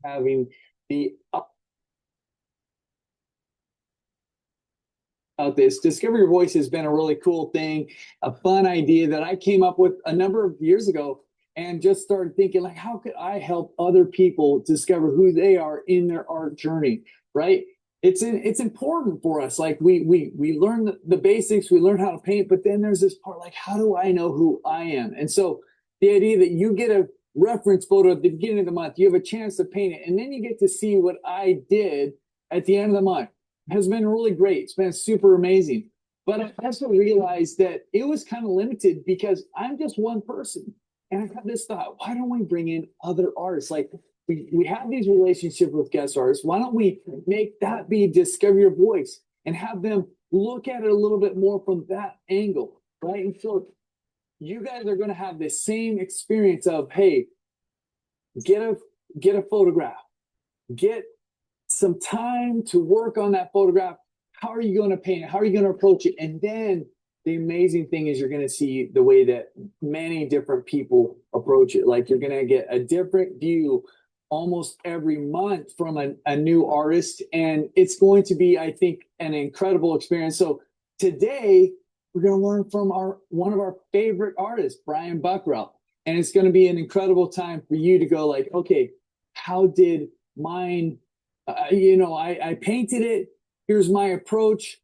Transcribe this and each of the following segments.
having the out this. Discover Your Voice has been a really cool thing, a fun idea that I came up with a number of years ago, and just started thinking like, how could I help other people discover who they are in their art journey, right? It's important for us. Like we learn the basics, we learn how to paint, but then there's this part like, how do I know who I am? And so the idea that you get a reference photo at the beginning of the month, you have a chance to paint it, and then you get to see what I did at the end of the month has been really great. It's been super amazing. But I also realized that it was kind of limited because I'm just one person. And I had this thought, why don't we bring in other artists? Like we have these relationships with guest artists. Why don't we make that be Discover Your Voice and have them look at it a little bit more from that angle, right? And so you guys are going to have the same experience of, hey, get a photograph, get some time to work on that photograph. How are you going to paint it? How are you going to approach it? And then the amazing thing is you're going to see the way that many different people approach it. Like you're going to get a different view almost every month from a new artist. And it's going to be, I think, an incredible experience. So today we're going to learn from one of our favorite artists, Brian Buckrow. And it's going to be an incredible time for you to go like, okay, how did mine, I painted it. Here's my approach.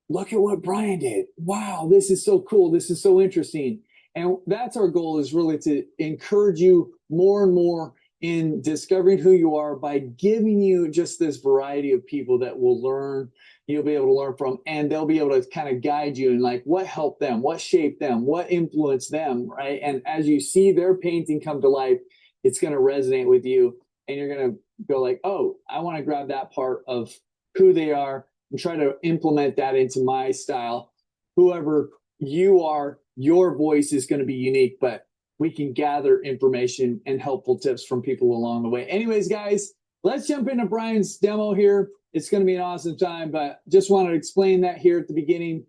Look at what Brian did. Wow, this is so cool. This is so interesting. And that's our goal, is really to encourage you more and more in discovering who you are by giving you just this variety of people that will learn, you'll be able to learn from, and they'll be able to kind of guide you in like what helped them, what shaped them, what influenced them, right? And as you see their painting come to life, it's going to resonate with you, and you're going to go like, oh, I want to grab that part of who they are and try to implement that into my style. Whoever you are, your voice is going to be unique, but we can gather information and helpful tips from people along the way. Anyways, guys, let's jump into Brian's demo here. It's going to be an awesome time, but just wanted to explain that here at the beginning.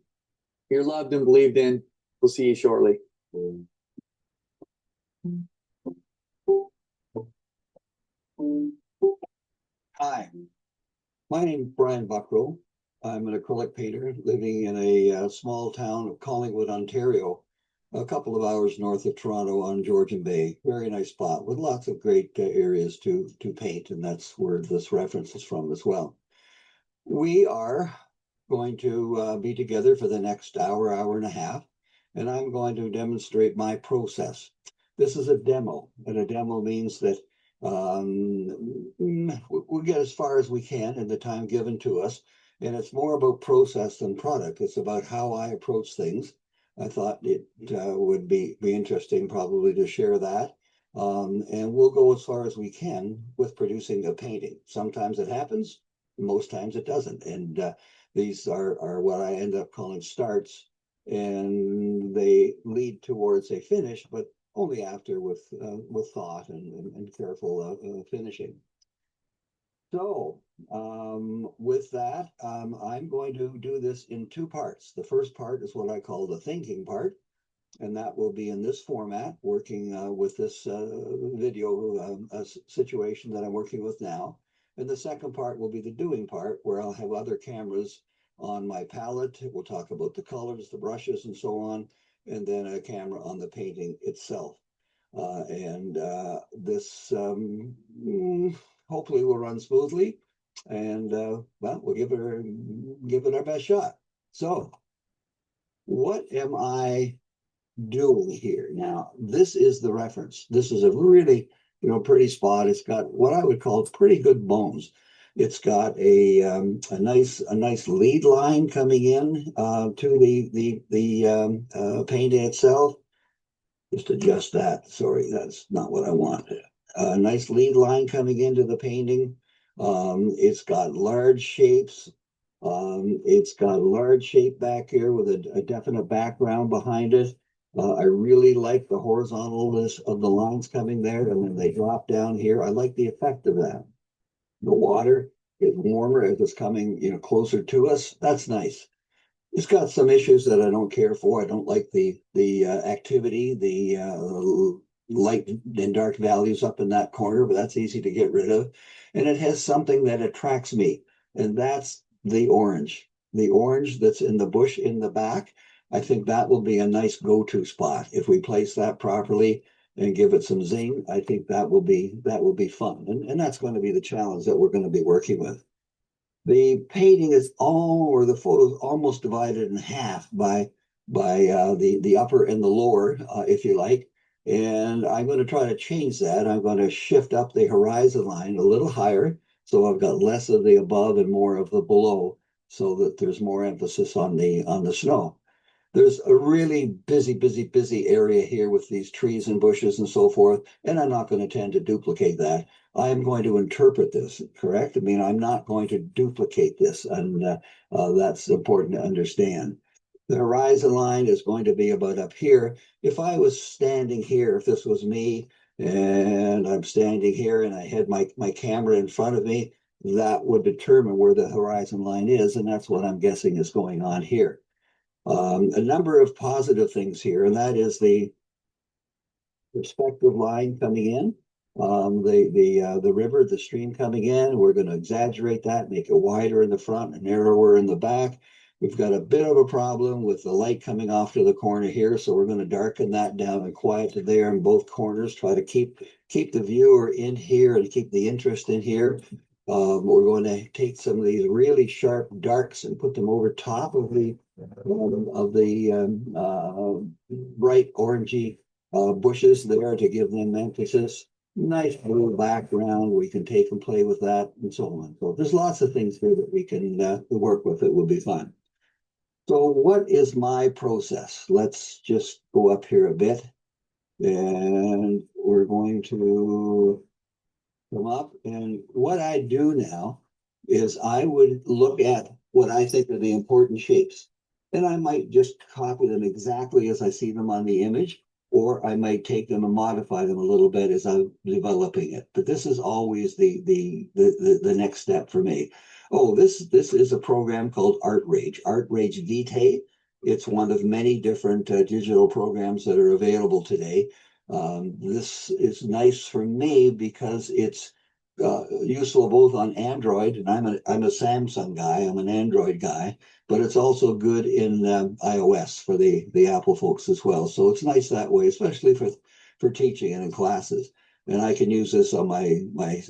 You're loved and believed in. We'll see you shortly. Hi, my name is Brian Buckrow. I'm an acrylic painter living in a small town of Collingwood, Ontario, a couple of hours north of Toronto on Georgian Bay. Very nice spot with lots of great areas to paint, and that's where this reference is from as well. We are going to be together for the next hour, hour and a half, and I'm going to demonstrate my process. This is a demo, and a demo means that we'll get as far as we can in the time given to us, and it's more about process than product. It's about how I approach things. I thought it would be interesting probably to share that, and we'll go as far as we can with producing a painting. Sometimes it happens, most times it doesn't, and these are what I end up calling starts, and they lead towards a finish, but only after with thought and careful finishing. So with that, I'm going to do this in two parts. The first part is what I call the thinking part, and that will be in this format, working with this video situation that I'm working with now. And the second part will be the doing part, where I'll have other cameras on my palette. We'll talk about the colors, the brushes, and so on, and then a camera on the painting itself. This hopefully will run smoothly, and well, we'll give it our best shot. So what am I doing here now? This is the reference. This is a really pretty spot. It's got what I would call pretty good bones. It's got a nice lead line coming in to the painting itself. Just adjust that. Sorry, that's not what I wanted. A nice lead line coming into the painting. It's got large shapes. It's got a large shape back here with a definite background behind it. I really like the horizontalness of the lines coming there, and then they drop down here. I like the effect of that. The water is warmer as it's coming, closer to us. That's nice. It's got some issues that I don't care for. I don't like the activity, the light and dark values up in that corner, but that's easy to get rid of. And it has something that attracts me, and that's the orange. The orange that's in the bush in the back. I think that will be a nice go-to spot. If we place that properly and give it some zing, I think that will be fun. And that's going to be the challenge that we're going to be working with. The painting is all, or the photo is almost divided in half by the upper and the lower, if you like. And I'm going to try to change that. I'm going to shift up the horizon line a little higher, so I've got less of the above and more of the below, so that there's more emphasis on the snow. There's a really busy area here with these trees and bushes and so forth, and I'm not going to tend to duplicate that. I'm going to interpret this, correct? I mean, I'm not going to duplicate this, and that's important to understand. The horizon line is going to be about up here. If I was standing here, if this was me, and I'm standing here and I had my camera in front of me, that would determine where the horizon line is, and that's what I'm guessing is going on here. A number of positive things here, and that is the perspective line coming in, the river, the stream coming in. We're going to exaggerate that, make it wider in the front and narrower in the back. We've got a bit of a problem with the light coming off to the corner here, so we're going to darken that down and quiet it there in both corners. Try to keep the viewer in here and keep the interest in here. We're going to take some of these really sharp darks and put them over top of the bright orangey bushes there to give them emphasis. Nice blue background. We can take and play with that and so on. So there's lots of things here that we can work with. It will be fun. So what is my process? Let's just go up here a bit, and we're going to come up. And what I do now is I would look at what I think are the important shapes. And I might just copy them exactly as I see them on the image, or I might take them and modify them a little bit as I'm developing it. But this is always the next step for me. Oh, this is a program called ArtRage Vitae. It's one of many different digital programs that are available today. This is nice for me because it's useful both on Android, and I'm a Samsung guy. I'm an Android guy, but it's also good in iOS for the Apple folks as well. So it's nice that way, especially for teaching and in classes. And I can use this on my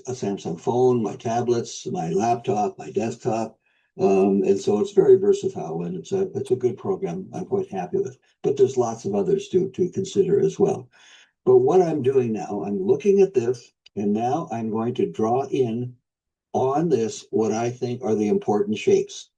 Samsung phone, my tablets, my laptop, my desktop. And so it's very versatile, and it's a good program. I'm quite happy with. But there's lots of others to consider as well. But what I'm doing now, I'm looking at this, and now I'm going to draw in on this what I think are the important shapes.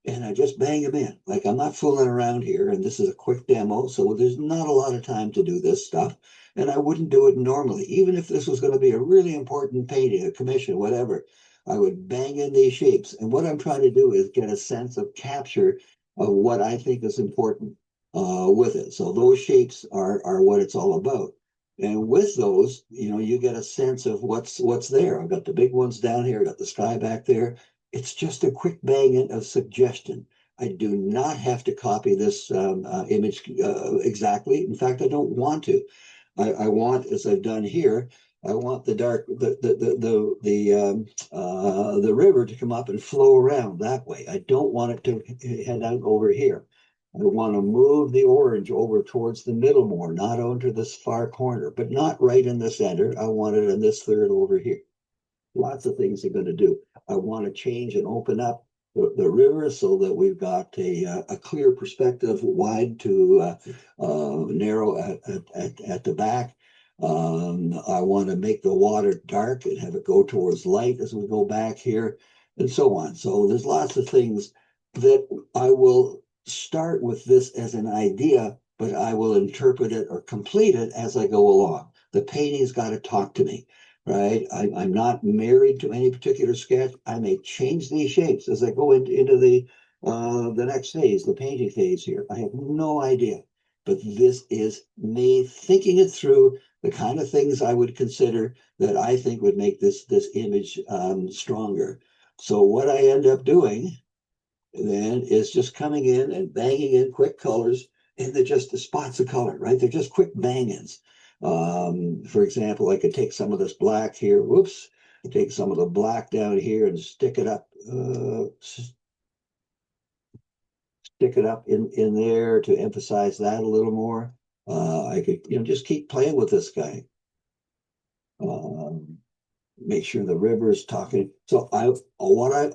And I just bang them in. Like, I'm not fooling around here, and this is a quick demo, so there's not a lot of time to do this stuff. And I wouldn't do it normally. Even if this was going to be a really important painting, a commission, whatever, I would bang in these shapes. And what I'm trying to do is get a sense of capture of what I think is important with it. So those shapes are what it's all about. And with those, you get a sense of what's there. I've got the big ones down here, I've got the sky back there. It's just a quick bang of suggestion. I do not have to copy this image exactly. In fact, I don't want to. I want, as I've done here, I want the river to come up and flow around that way. I don't want it to head out over here. I want to move the orange over towards the middle more, not onto this far corner, but not right in the center. I want it in this third over here. Lots of things I'm going to do. I want to change and open up the river so that we've got a clear perspective, wide to narrow at the back. I want to make the water dark and have it go towards light as we go back here, and so on. So there's lots of things that I will start with this as an idea, but I will interpret it or complete it as I go along. The painting's got to talk to me, right? I'm not married to any particular sketch. I may change these shapes as I go into the next phase, the painting phase here. I have no idea, but this is me thinking it through, the kind of things I would consider that I think would make this image stronger. So what I end up doing then is just coming in and banging in quick colors, and they're just the spots of color, right? They're just quick bang-ins. For example, I could take some of this black here, whoops, take some of the black down here and stick it up, in there to emphasize that a little more. I could, just keep playing with this guy. Make sure the river is talking. So what I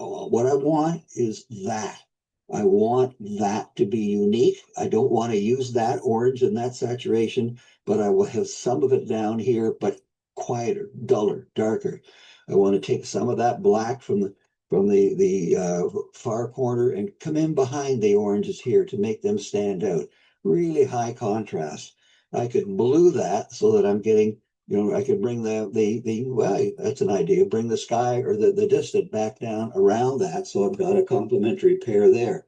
want is that. I want that to be unique. I don't want to use that orange and that saturation, but I will have some of it down here, but quieter, duller, darker. I want to take some of that black from the far corner and come in behind the oranges here to make them stand out. Really high contrast. I could blue that so that I'm getting, I could bring well, that's an idea, bring the sky or the distant back down around that. So I've got a complementary pair there.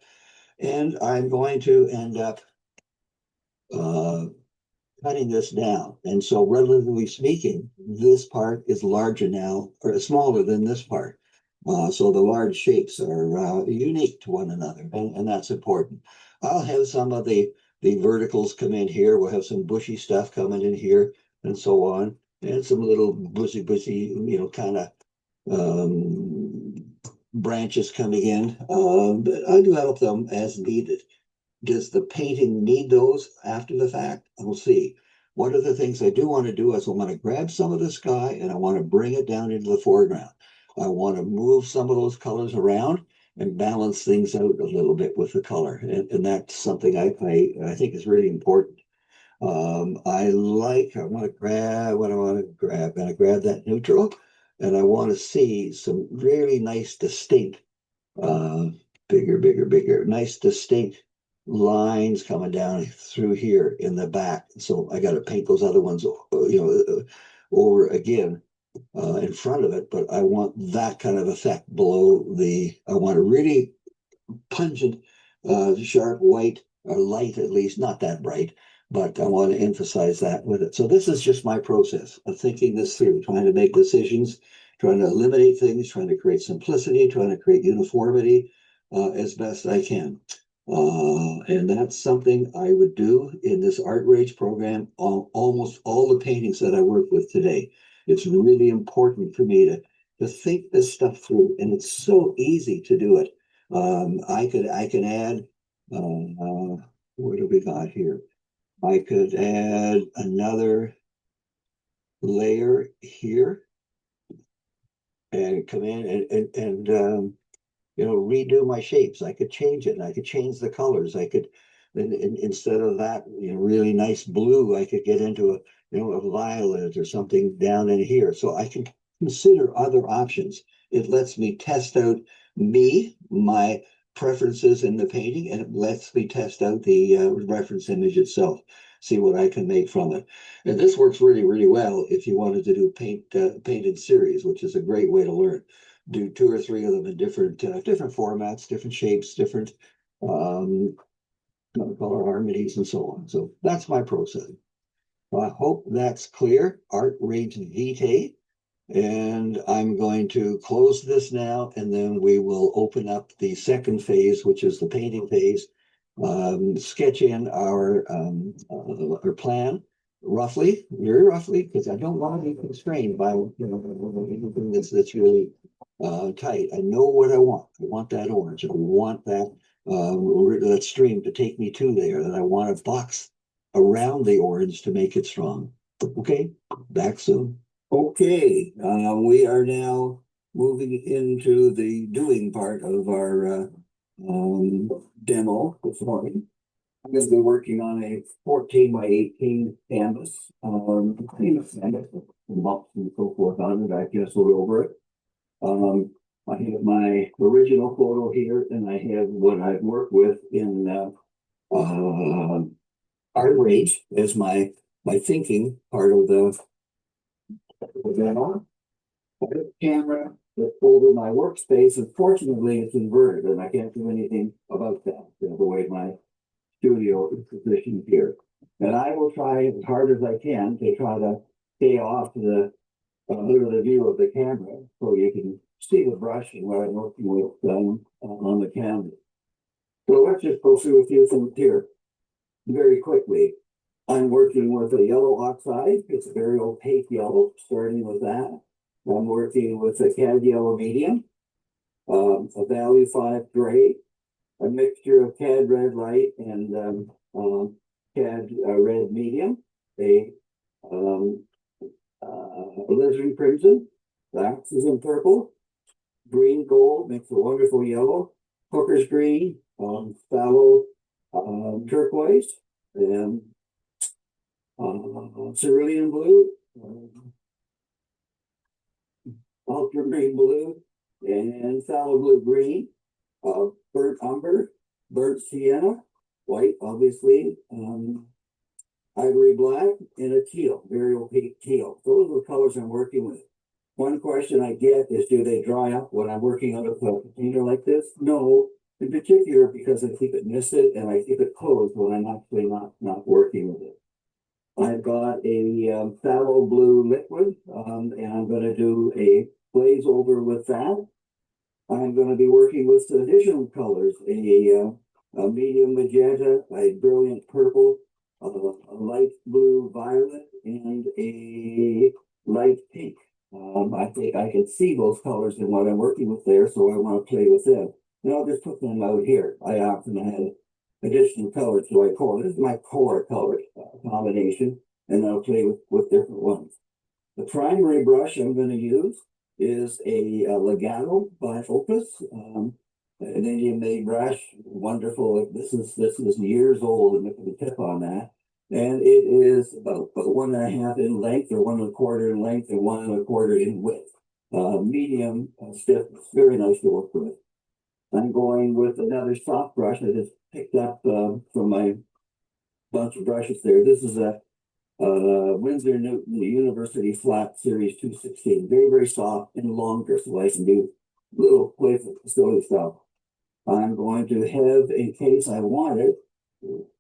And I'm going to end up cutting this down. And so relatively speaking, this part is larger now, or smaller than this part. So the large shapes are unique to one another, and that's important. I'll have some of the verticals come in here. We'll have some bushy stuff coming in here and so on, and some little bushy, kind of branches coming in. But I develop them as needed. Does the painting need those after the fact? We'll see. One of the things I do want to do is I want to grab some of the sky and I want to bring it down into the foreground. I want to move some of those colors around and balance things out a little bit with the color. And that's something I think is really important. I want to grab what I want to grab. And I grab that neutral and I want to see some really nice, distinct, uh, bigger, nice, distinct lines coming down through here in the back. So I got to paint those other ones, over again in front of it. But I want that kind of effect below I want a really pungent, sharp white or light, at least, not that bright. But I want to emphasize that with it. So this is just my process of thinking this through, trying to make decisions, trying to eliminate things, trying to create simplicity, trying to create uniformity as best I can. And that's something I would do in this Art Rage program on almost all the paintings that I work with today. It's really important for me to think this stuff through, and it's so easy to do it. I can add, what do we got here? I could add another layer here and come in and redo my shapes. I could change it and I could change the colors. I could, instead of that, really nice blue, I could get into a violet or something down in here. So I can consider other options. It lets me test out my preferences in the painting, and it lets me test out the reference image itself, see what I can make from it. And this works really, really well if you wanted to do painted series, which is a great way to learn. Do 2 or 3 of them in different formats, different shapes, different color harmonies, and so on. So that's my process. I hope that's clear. Art Rage Vitae. And I'm going to close this now, and then we will open up the second phase, which is the painting phase. Sketch in our plan roughly, very roughly, because I don't want to be constrained by anything that's really tight. I know what I want. I want that orange. I want that stream to take me to there, and I want a box around the orange to make it strong. Okay, back soon. Okay, we are now moving into the doing part of our demo this morning. I'm going to be working on a 14 by 18 canvas, clean of canvas, bumps and so forth on it. I penciled over it. I have my original photo here, and I have what I've worked with in Art Rage as my thinking part of the demo. I have a camera that's over my workspace. Unfortunately, it's inverted, and I can't do anything about that. The way my studio is positioned here, and I will try as hard as I can to try to stay off the the view of the camera, so you can see the brush and what I'm working with on the canvas. So let's just go through a few things here very quickly. I'm working with a yellow oxide. It's a very opaque yellow, starting with that. I'm working with a cad yellow medium, a value 5 gray, a mixture of cad red light and cad red medium, a alizarin crimson, wax is in purple, green gold makes a wonderful yellow, hooker's green, fallow turquoise, and cerulean blue, ultramarine blue, and phthalo blue green, burnt umber, burnt sienna, white, obviously, ivory black, and a teal, very opaque teal. Those are the colors I'm working with. One question I get is, do they dry up when I'm working out of a container like this? No, in particular because I keep it misted and I keep it closed when I'm actually not working with it. I've got a phthalo blue liquid, and I'm going to do a glaze over with that. I'm going to be working with some additional colors, a medium magenta, a brilliant purple, a light blue violet, and a light pink. I think I can see those colors in what I'm working with there, so I want to play with them. And I'll just put them out here. I often have additional colors, so I call this is my core color combination, and I'll play with different ones. The primary brush I'm going to use is a Legato by Opus, an Indian-made brush, wonderful. This is years old, and the tip on that, and it is about 1.5 in length, or 1.25 in length, and 1.25 in width. Medium stiffness, very nice to work with. I'm going with another soft brush I just picked up from my bunch of brushes there. This is a Winsor Newton University Flat Series 216. Very, very soft and longer, so I can do little playful facility stuff. I'm going to have, in case I want it,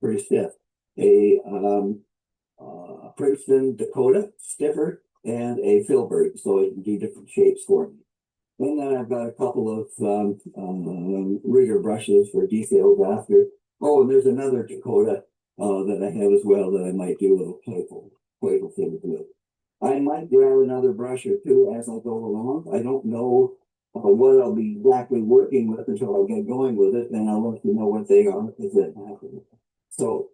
pretty stiff, a Princeton Dakota stiffer and a filbert, so it can do different shapes for me. And then I've got a couple of rigger brushes for details after. Oh, and there's another Dakota that I have as well that I might do a little playful things with. I might grab another brush or two as I go along. I don't know what I'll be exactly working with until I get going with it, and I'll let you know what they are as it happens. So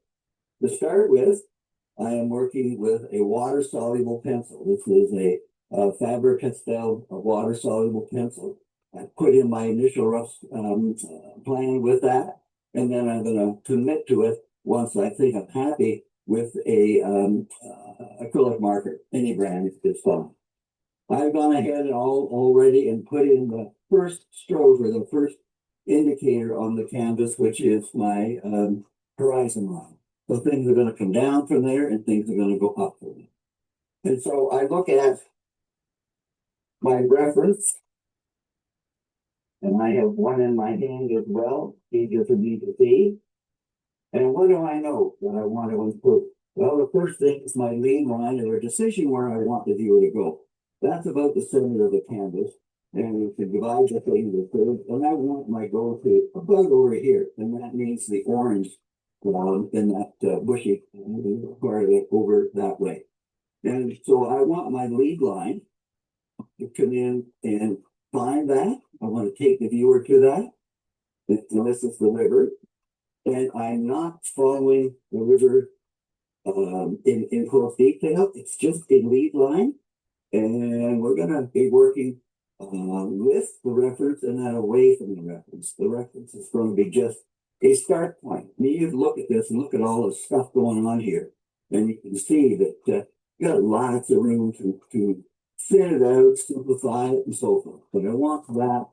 to start with, I am working with a water-soluble pencil. This is a Faber-Castell water-soluble pencil. I put in my initial rough plan with that, and then I'm going to commit to it once I think I'm happy with a acrylic marker. Any brand is fine. I've gone ahead and already and put in the first stroke, or the first indicator on the canvas, which is my horizon line. So things are going to come down from there and things are going to go up from there. And so I look at my reference, and I have one in my hand as well, easier for me to see. And what do I know that I want to include? Well, the first thing is my lead line, or a decision where I want the viewer to go. That's about the center of the canvas. And you can divide the thing into thirds. And I want my goal to about over here. And that means the orange in that bushy part of it over that way. And so I want my lead line to come in and find that. I want to take the viewer to that. And this is the river. And I'm not following the river in close detail. It's just a lead line. And we're going to be working with the reference and then away from the reference. The reference is going to be just a start point. You look at this and look at all the stuff going on here. And you can see that you got lots of room to thin it out, simplify it, and so forth. But I want that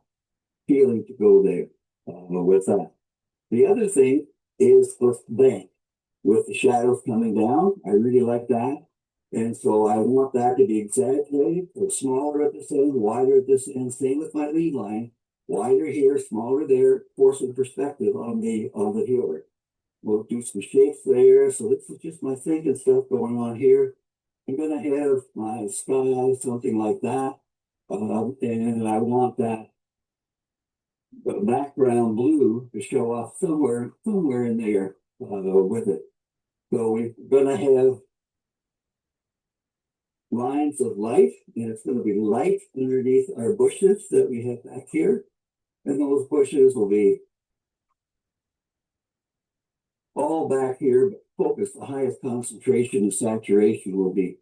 feeling to go there with that. The other thing is the bank with the shadows coming down. I really like that. And so I want that to be exaggerated, or smaller at this end, wider at this end. Same with my lead line. Wider here, smaller there, forcing perspective on the viewer. We'll do some shapes there. So this is just my thinking stuff going on here. I'm going to have my sky, something like that. And I want that the background blue to show off somewhere in there with it. So we're gonna have lines of light, and it's gonna be light underneath our bushes that we have back here. And those bushes will be all back here, but focus, the highest concentration of saturation will be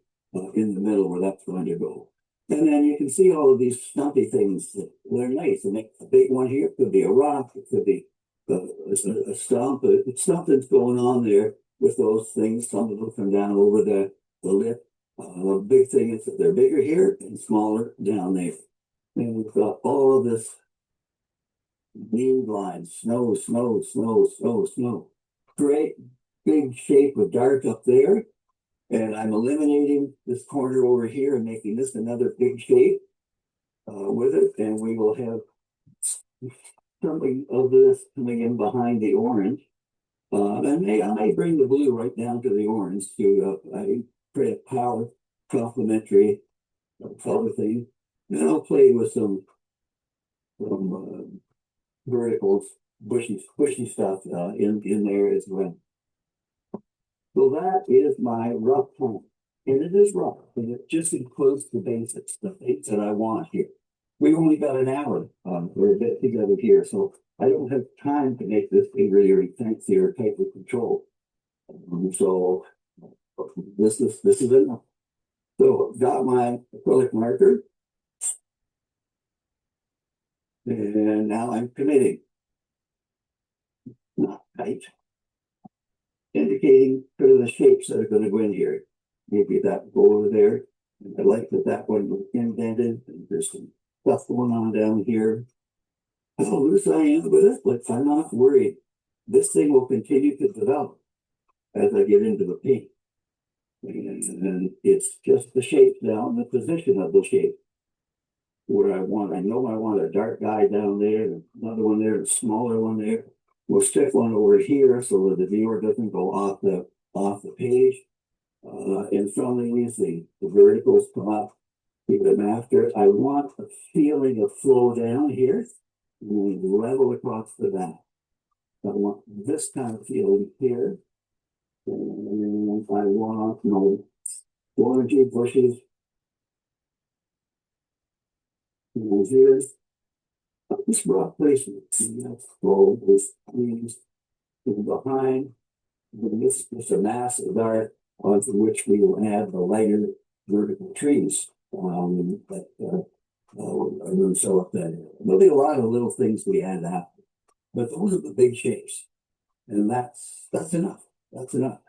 in the middle where that's going to go. And then you can see all of these stumpy things that they're nice. And a big one here could be a rock, it could be a stump. It's something's going on there with those things. Some of them come down over the lip. The big thing is that they're bigger here and smaller down there. And we've got all of this beam lines, snow, snow, snow, snow, snow. Great big shape of dark up there. And I'm eliminating this corner over here and making this another big shape with it. And we will have something of this coming in behind the orange. And I may bring the blue right down to the orange to create a power complementary color thing. And I'll play with some verticals, bushy stuff in there as well. So that is my rough home. And it is rough, and it just includes the basics, the things that I want here. We've only got an hour for a bit together here, so I don't have time to make this thing really fancy or tight with control. So this is enough. So got my acrylic marker. And now I'm committing. Not tight. Indicating sort of the shapes that are going to go in here. Maybe that will go over there. And I like that one was indented. And there's some stuff going on down here. How loose I am with it, but I'm not worried. This thing will continue to develop as I get into the paint. And it's just the shape now and the position of the shape. Where I know I want a dark guy down there, another one there, a smaller one there. We'll stick one over here so that the viewer doesn't go off the page. And from these, the verticals come up, keep them after. I want a feeling of flow down here, and level across the back. I want this kind of feeling here. And I want orangey bushes. And here's this rock placement. Flow this leaves behind. This is a mass of dark onto which we will add the lighter vertical trees. That are going to show up that. There'll be a lot of little things we add after, but those are the big shapes, and that's enough. That's enough.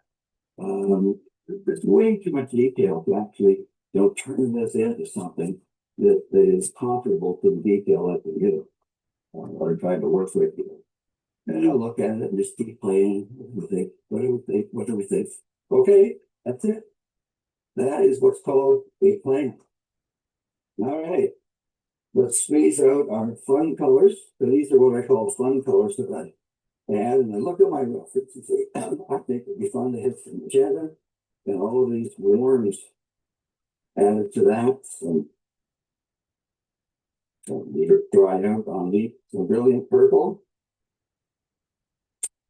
There's way too much detail to actually, turn this into something that is comparable to the detail that we do or trying to work with you. And I'll look at it and just keep playing. What do we think? What do we think? Okay, that's it. That is what's called a plan. All right. Let's squeeze out our fun colors. So these are what I call fun colors that I add. And I look at my reference and say, I think it'd be fun to hit some magenta and all of these warms added to that. Some dry out on the some brilliant purple.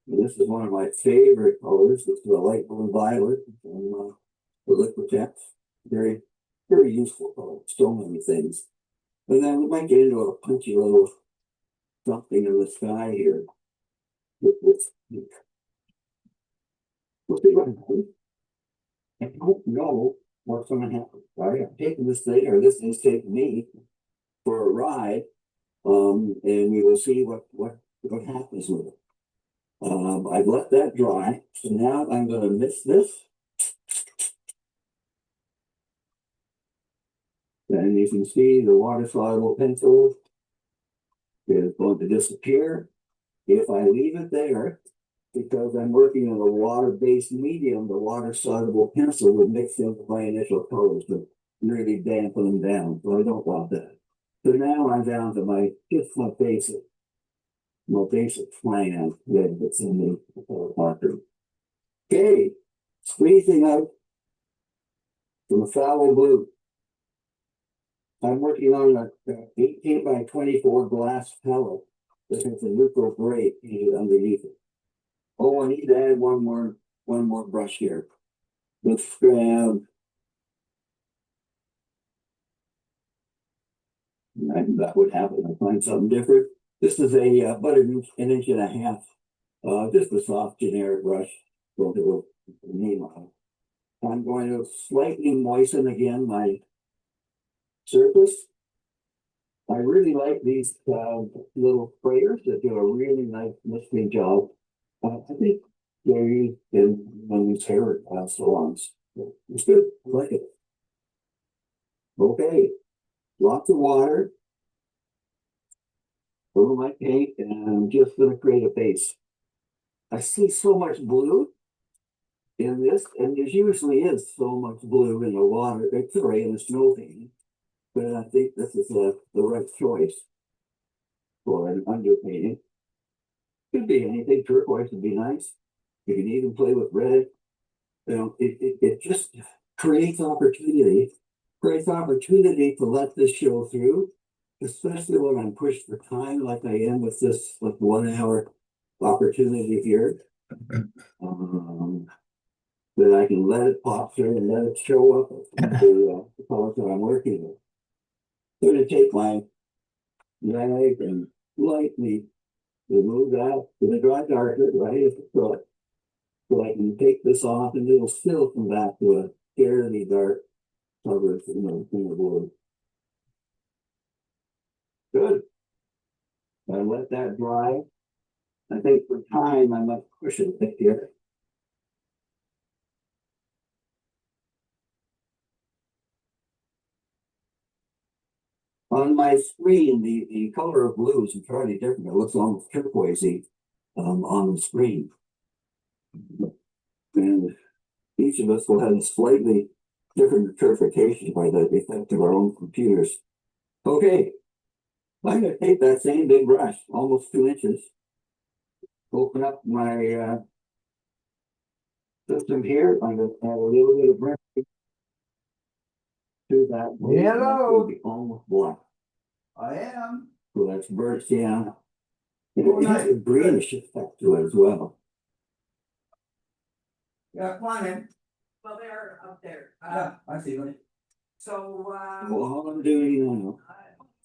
And this is one of my favorite colors. This is a light blue violet from the Liquitex. Very, very useful color. So many things. And then we might get into a punchy little something in the sky here. With this. We'll see what happens. I don't know what's going to happen. Right? I'm taking this thing, or this thing's taking me for a ride. And we will see what happens with it. I've let that dry. So now I'm going to mix this. And you can see the water-soluble pencil is going to disappear. If I leave it there, because I'm working on a water-based medium, the water-soluble pencil would mix in with my initial colors to really dampen them down. So I don't want that. So now I'm down to my basic plan that's in the marker. Okay, squeezing out from the phthalo blue. I'm working on an 18 by 24 glass palette that has a neutral gray painted underneath it. Oh, I need to add one more one more brush here. Let's grab. That would happen. I find something different. This is about an inch and a half. Just a soft generic brush. Don't do a name on it. I'm going to slightly moisten again my surface. I really like these little sprayers that do a really nice misting job. I think they're used in these hair salons. It's good. I like it. Okay. Lots of water over my paint, and I'm just going to create a base. I see so much blue in this, and there usually is so much blue in the water, sorry, in the snow painting, but I think this is the right choice for an underpainting. Could be anything. Turquoise would be nice. You can even play with red. You know, it just creates opportunity to let this show through, especially when I'm pushed for time like I am with this 1 hour opportunity here. That I can let it pop through and let it show up the colors that I'm working with. I'm going to take my rag and lightly remove that to the dry darker, right? So I can take this off and it'll still come back to a fairly dark cover in the wood. Good. I let that dry. I think for time I must push it a bit here. On my screen, the color of blue is entirely different. It looks almost turquoisey on the screen. And each of us will have a slightly different interpretation by the effect of our own computers. Okay, I'm going to take that same big brush, almost 2 inches, open up my system here. I'm going to add a little bit of brush to that. Hello. Be almost black. I am. So that's burnt sienna. Oh, It has a nice. greenish effect to it as well. Yeah, come on in. Well, they're up there. Yeah, I see them. So, Well, all I'm doing now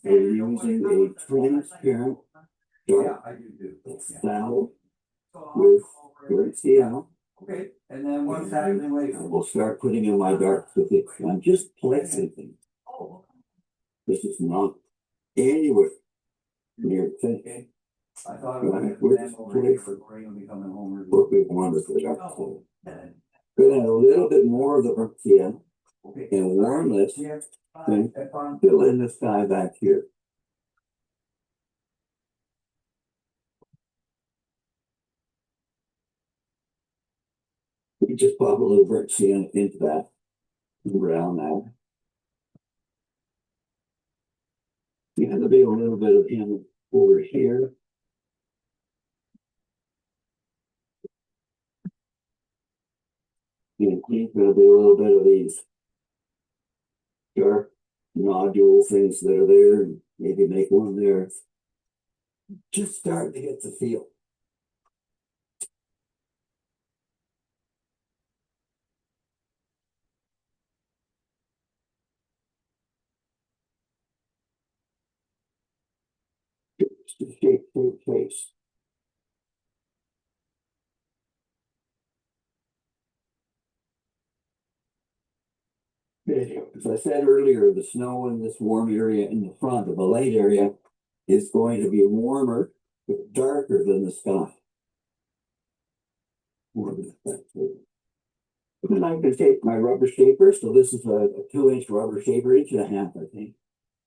is using a transparent Yeah, dark I do. Yeah. foul with burnt sienna. Okay, and then once that is in way. I will start putting in my darks with it. I'm just placing things. Oh, This is not anywhere near finished. Okay. I thought it Right, was we're just over here placing for Green will be coming home. what we wanted for dark color. Okay. Gonna add a little bit more of the burnt sienna and warm this. Yeah. Then Have fun. fill in this guy back here. You just pop a little burnt sienna into that brown now. You have to be a little bit of him over here. And he's gonna be a little bit of these dark nodule things that are there, and maybe make one there. Just starting to get the feel. Just to shape the face. As I said earlier, the snow in this warm area in the front of the light area is going to be warmer, but darker than the sky. And then I can take my rubber shaper. So this is a 2-inch rubber shaper, 1.5 inches, I think.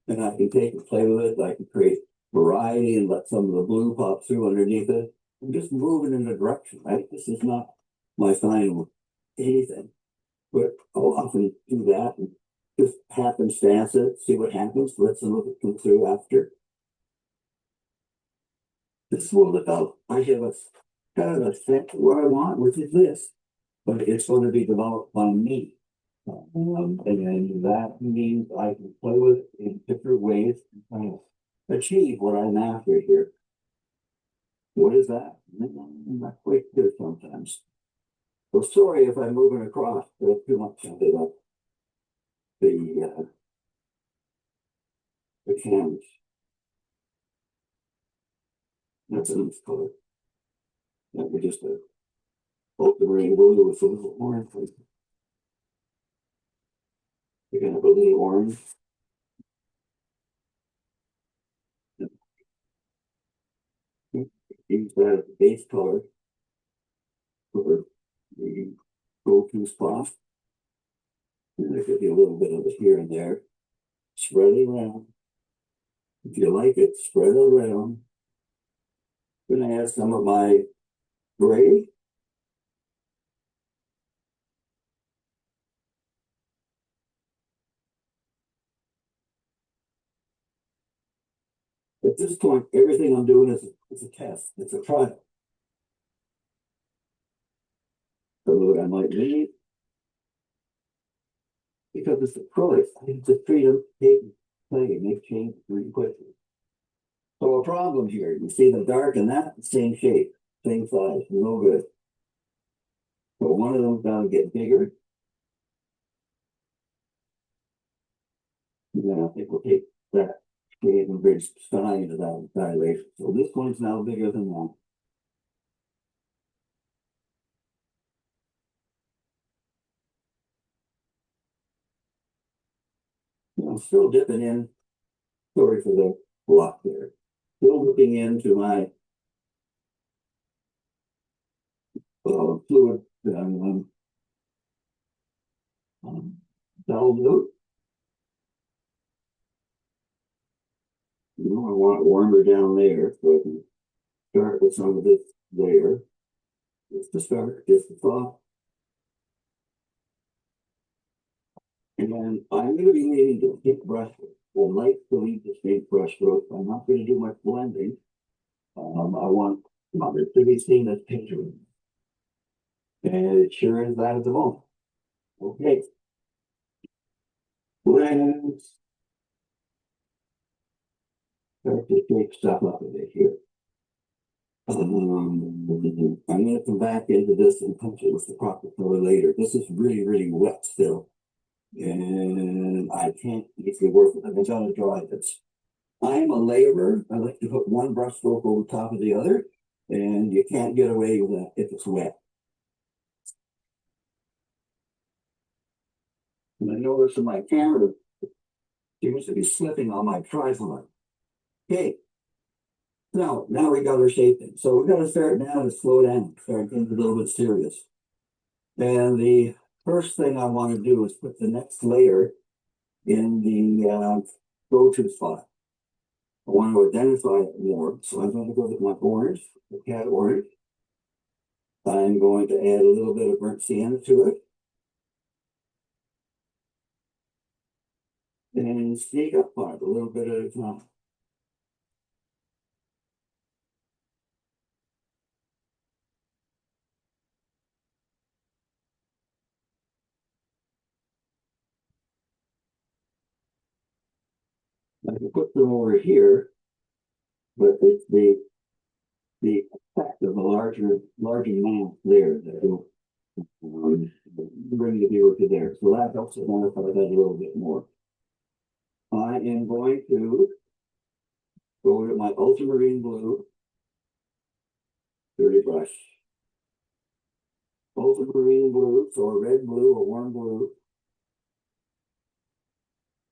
And I can take and play with it. I can create variety and let some of the blue pop through underneath it. I'm just moving in a direction, right? This is not my final anything. But I'll often do that and just happenstance it, see what happens, let some of it come through after. This will develop. I have a kind of a set of what I want, which is this, but it's going to be developed by me. And that means I can play with it in different ways and kind of achieve what I'm after here. What is that? I'm not quite clear sometimes. So sorry if I'm moving across too much of the canvas. That's a nice color. That would just ultramarine blue with a little orange. You're gonna have a little orange. Use that as the base color for the go-to spot. And there could be a little bit of it here and there. Spread it around. If you like it, spread it around. I'm gonna add some of my gray. At this point, everything I'm doing is a test. It's a trial. So what I might need, because it's acrylic, I need to treat them, take, play, and make changes really quickly. So a problem here, you see the dark and that, same shape, same size, no good. So one of them's gonna get bigger. And then I think we'll take that shade and bridge style into that dilation. So this one's now bigger than that. I'm still dipping in. Sorry for the block there. Still looking into my fluid valve note. You know, I want it warmer down there, so I can start with some of this there. Just to start, just to thaw. And then I'm going to be leaning to thick brush stroke. I like to leave the straight brush stroke. I'm not going to do much blending. I want it to be seen as picture. And it sure is that at the moment. Okay. Blends. Start to shake stuff up a bit here. I'm going to come back into this and punch it with the proper color later. This is really, really wet still. And I can't easily work with it. I'm trying to dry this. I'm a layerer. I like to put one brush stroke over top of the other, and you can't get away with that if it's wet. And I notice that my camera seems to be slipping on my tripod. Okay. Now we got our shaping. So we got to start now to slow down, start getting a little bit serious. And the first thing I want to do is put the next layer in the go-to spot. I want to identify it more. So I'm going to go with my orange, the cat orange. I'm going to add a little bit of burnt sienna to it. And sneak up on it a little bit at a time. I can put them over here, but it's the effect of the larger mass there that will bring the viewer to there. So that helps identify that a little bit more. I am going to go to my ultramarine blue dirty brush. Ultramarine blue, so a red blue, a warm blue,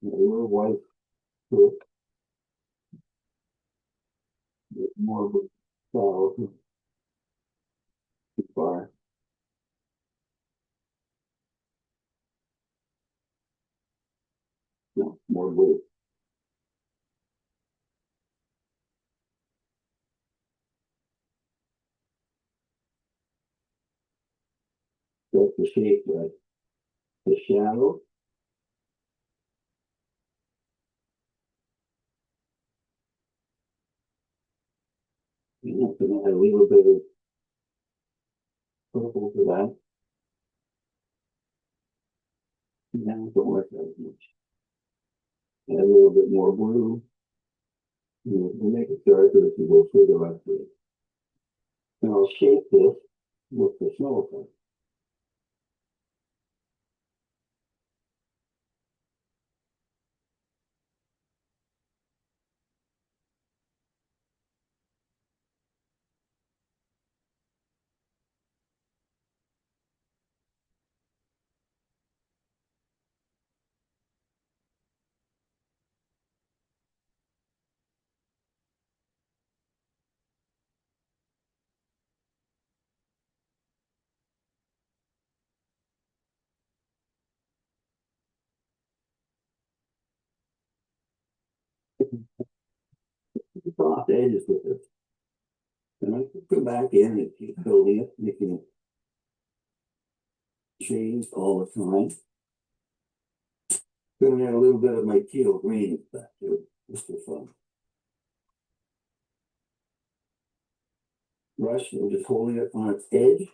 and a little white to it. More blue. So too far. No, more blue. That's the shape, right? The shadow. And I'm going to add a little bit of purple to that. Now don't like that as much. Add a little bit more blue. We'll make it darker if you go further up to it. And I'll shape this with the snow effect. soft edges with it. And I can come back in and keep building it, making it change all the time. Gonna add a little bit of my teal green back to it, just for fun. Brush, I'm just holding it on its edge.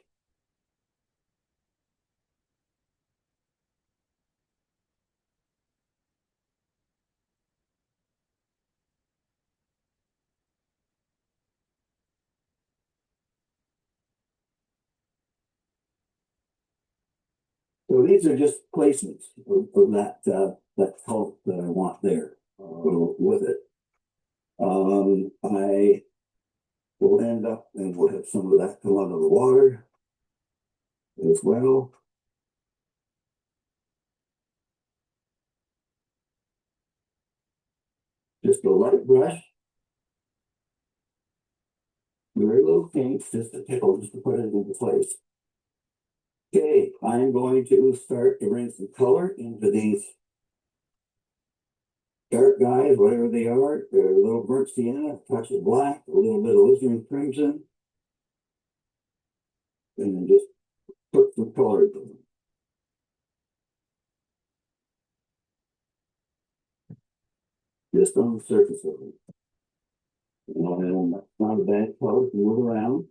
So these are just placements of that color that I want there with it. I will end up and we'll have some of that come out of the water as well. Just a light brush. Very little paint, just a tickle, just to put it into place. Okay, I'm going to start to bring some color into these dark guys, whatever they are. They're a little burnt sienna, a touch of black, a little bit of alizarin crimson. And then just put some color into them. Just on the surface of them. And that's not a bad color to move around.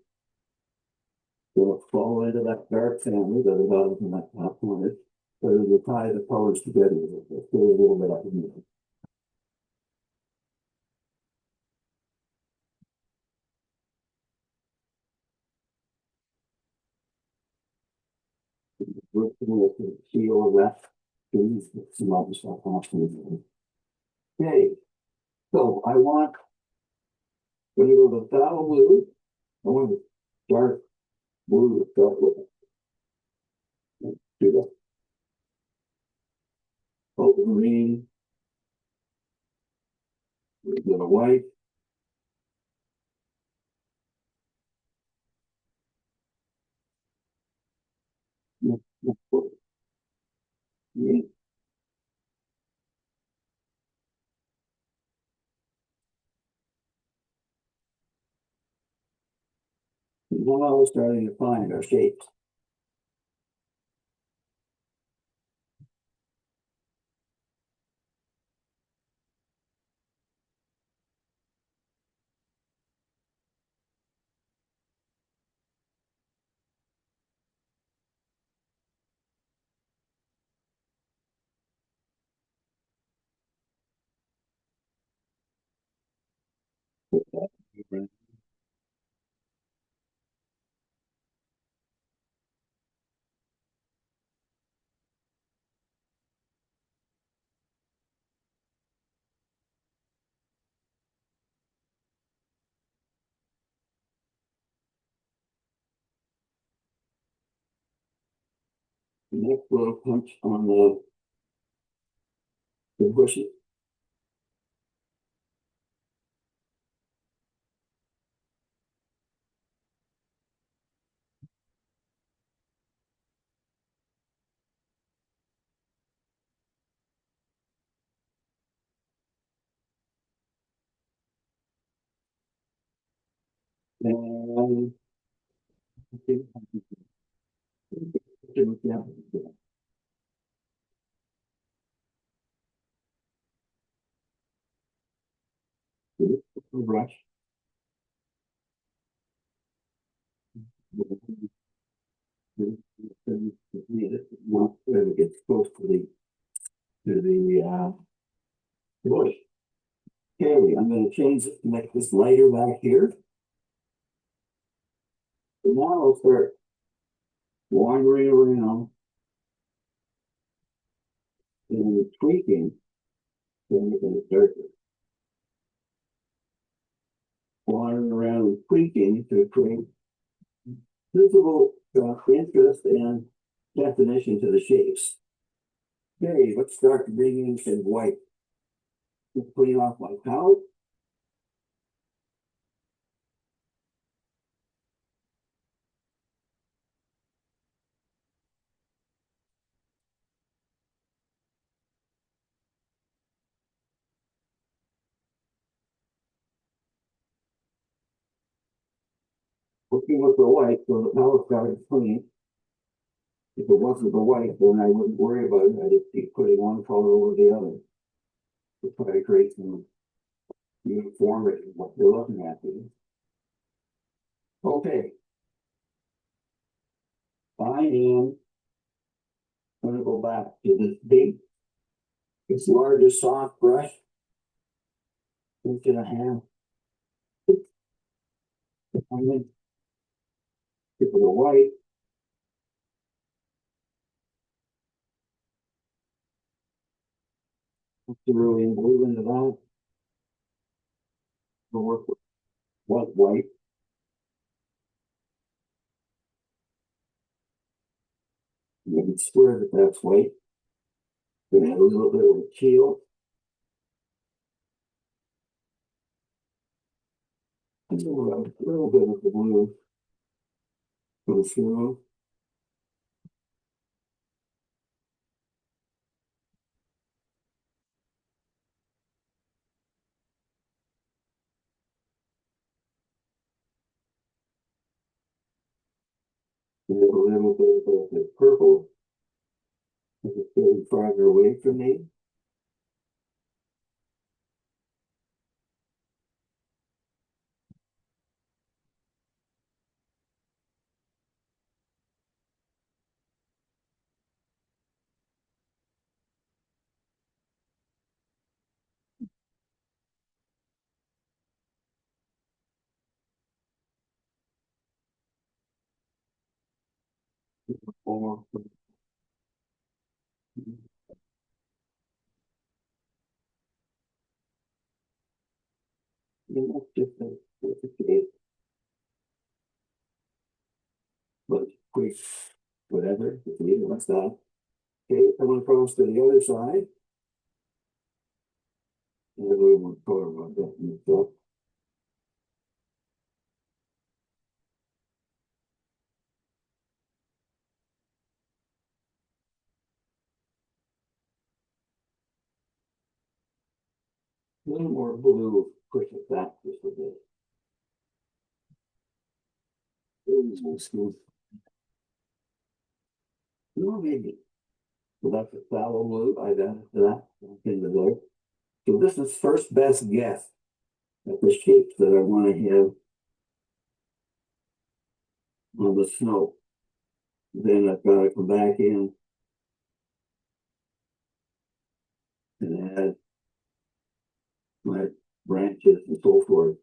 It'll fall into that dark family that is out in that top corner. So you tie the colors together with it. Let's go a little bit up in there. Working with the seal left. Some other stuff off. Okay, so I want, when you go to phthalo blue, I want the dark blue to start with. Do that. Open green. A little bit of white. Yeah. Now we're starting to find our shapes. The next little punch on the bushes. And brush. Not really gets close to the bush. Okay, I'm going to change it to make this lighter back here. So now I'll start wandering around and tweaking to make it darker. Wandering around and tweaking to create visible interest and definition to the shapes. Okay, let's start bringing in some white. Just putting off my palette. Working with the white, so the palette card is clean. If it wasn't the white, then I wouldn't worry about it. I'd just keep putting one color over the other. To try to create some uniformity in what you're looking at here. Okay. I am gonna go back to this largest soft brush. Inch and a half. And then tip of the white. Cerulean blue into that. We'll work with white. You can swear that that's white. Gonna add a little bit of teal. And a little bit of the blue. Go through. And a little bit of the purple. It's getting farther away from me. Or that's just a shape. But quick, whatever, if you need it, like that. Okay, coming across to the other side. And a little more color on that. So, a little more blue, push it back just a bit. Smooth. No, maybe. So that's a sallow blue. I added that into there. So this is first best guess at the shapes that I want to have on the snow. Then I've got to come back in and add my branches and so forth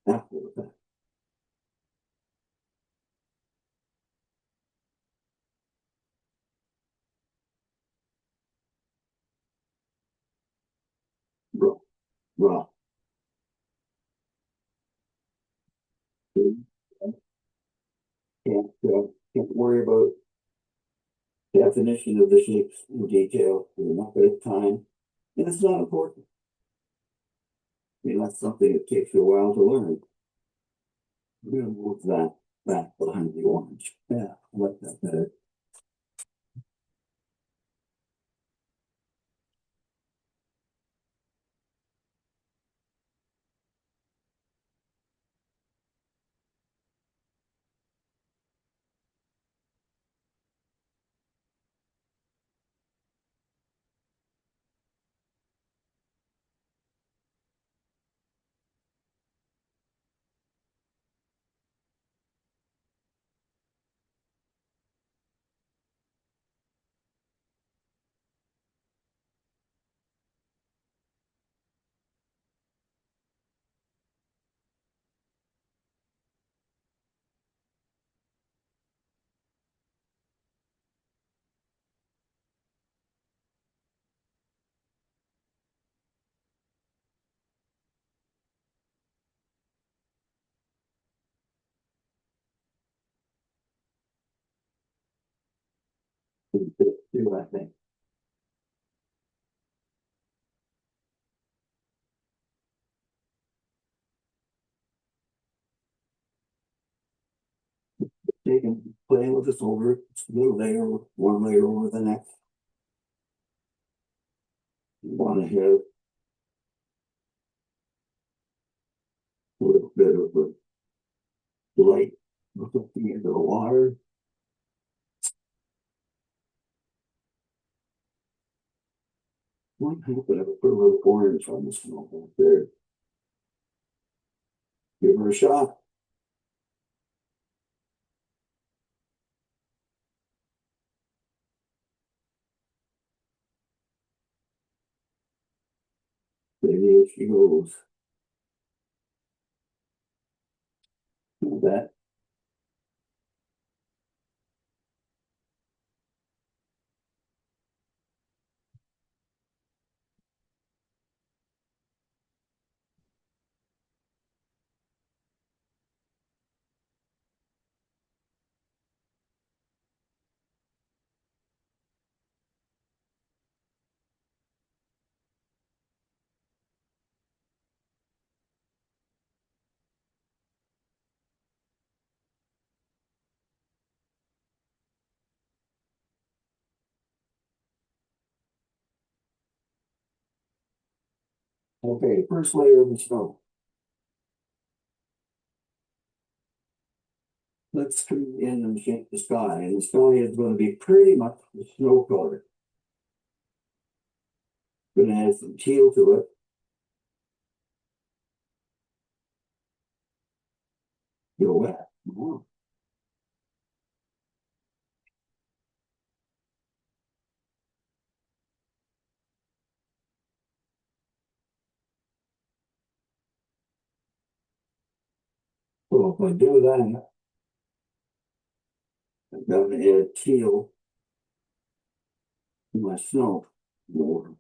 after that. Raw. Can't worry about definition of the shapes in detail. We're not going to have time. And it's not important. I mean, that's something that takes you a while to learn. We're going to move that back behind the orange. Yeah, I like that better. Do I think. Taking playing with this over little layer, one layer over the next. You want to have a little bit of a light Looking into the water. One hope that I put a little orange on the snow right there. Give her a shot. There she goes. Like that. Okay, first layer of the snow. Let's come in and shape the sky. And the sky is going to be pretty much the snow color. Going to add some teal to it. Go wet. Oh. So if I do that, I'm going to add teal to my snow more.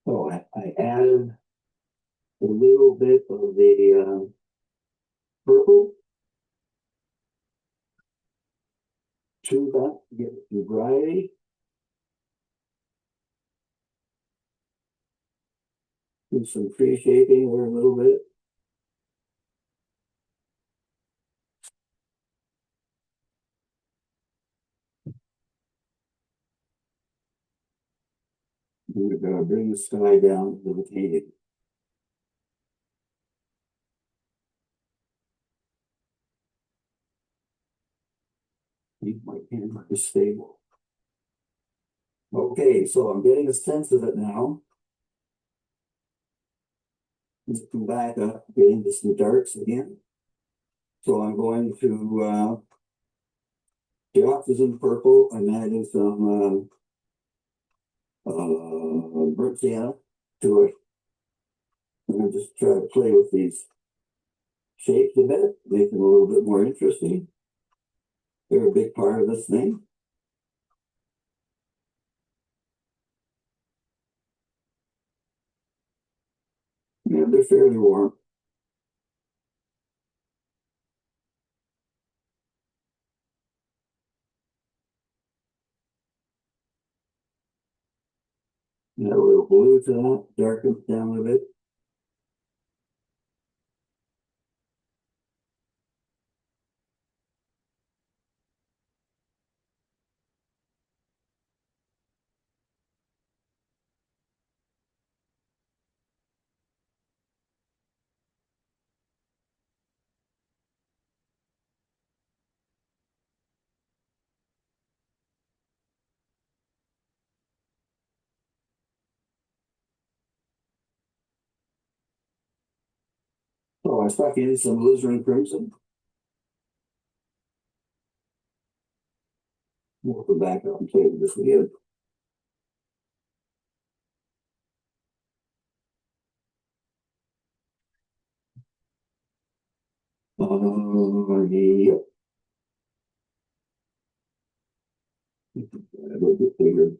So I added a little bit of the purple to that to give it some variety. Do some tree shaping there a little bit. We're going to bring the sky down to the painting. Keep my camera stable. Okay, so I'm getting a sense of it now. Let's come back up, get into some darks again. So I'm going to the oxygen in purple. I'm adding some burnt sienna to it. I'm going to just try to play with these shapes a bit, make them a little bit more interesting. They're a big part of this thing. Yeah, they're fairly warm. Add a little blue to that, darken it down a bit. So I stuck in some alizarin crimson. We'll come back up and play with this again. Yep. A little bit bigger.